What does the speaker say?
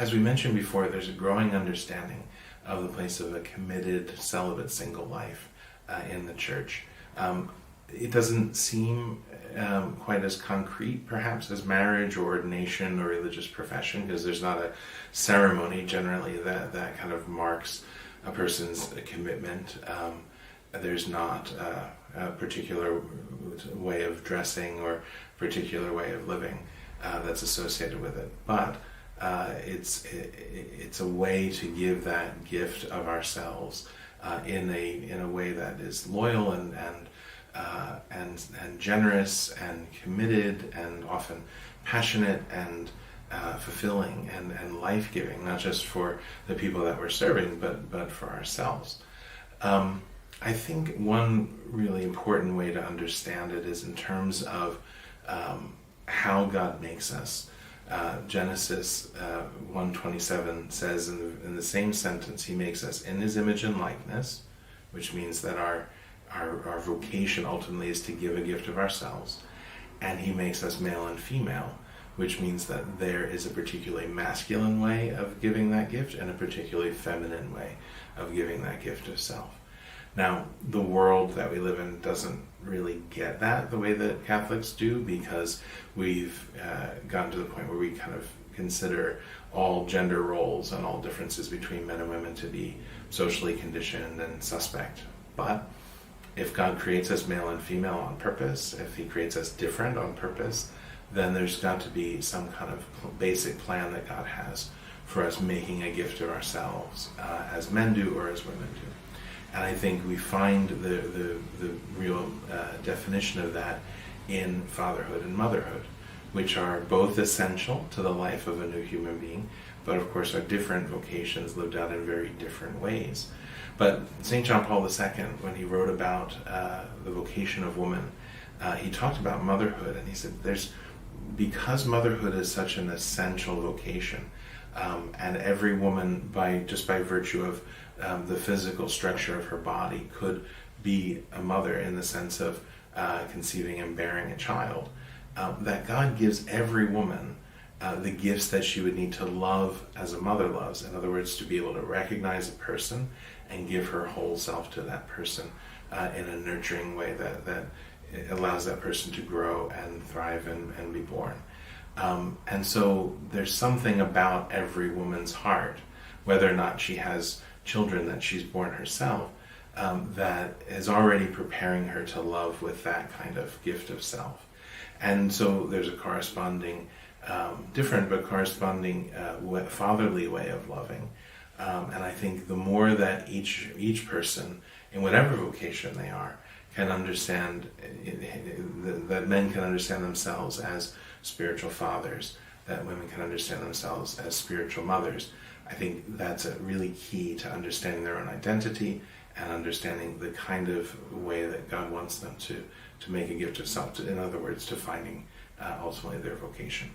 as we mentioned before, there's a growing understanding of the place of a committed, celibate, single life in the church. It doesn't seem quite as concrete, perhaps, as marriage or ordination or religious profession, because there's not a ceremony generally that kind of marks a person's commitment. There's not a particular way of dressing or particular way of living that's associated with it. But it's a way to give that gift of ourselves in a way that is loyal and generous and committed and often passionate and fulfilling and life-giving, not just for the people that we're serving, but for ourselves. I think one really important way to understand it is in terms of how God makes us. Genesis 1:27 says in the same sentence, He makes us in His image and likeness, which means that our vocation ultimately is to give a gift of ourselves, and He makes us male and female, which means that there is a particularly masculine way of giving that gift and a particularly feminine way of giving that gift of self. Now, the world that we live in doesn't really get that the way that Catholics do, because we've gotten to the point where we kind of consider all gender roles and all differences between men and women to be socially conditioned and suspect. But if God creates us male and female on purpose, if He creates us different on purpose, then there's got to be some kind of basic plan that God has for us making a gift of ourselves, as men do or as women do. And I think we find the real definition of that in fatherhood and motherhood, which are both essential to the life of a new human being, but of course are different vocations lived out in very different ways. But St. John Paul II, when he wrote about the vocation of woman, he talked about motherhood, and he said because motherhood is such an essential vocation, and every woman, by virtue of the physical structure of her body, could be a mother in the sense of conceiving and bearing a child, that God gives every woman the gifts that she would need to love as a mother loves. In other words, to be able to recognize a person and give her whole self to that person in a nurturing way that allows that person to grow and thrive and be born. And so there's something about every woman's heart, whether or not she has children that she's born herself, that is already preparing her to love with that kind of gift of self. And so there's a corresponding, different but corresponding fatherly way of loving. And I think the more that each person, in whatever vocation they are, can understand, that men can understand themselves as spiritual fathers, that women can understand themselves as spiritual mothers, I think that's a really key to understanding their own identity and understanding the kind of way that God wants them to make a gift of self, in other words, to finding ultimately their vocation.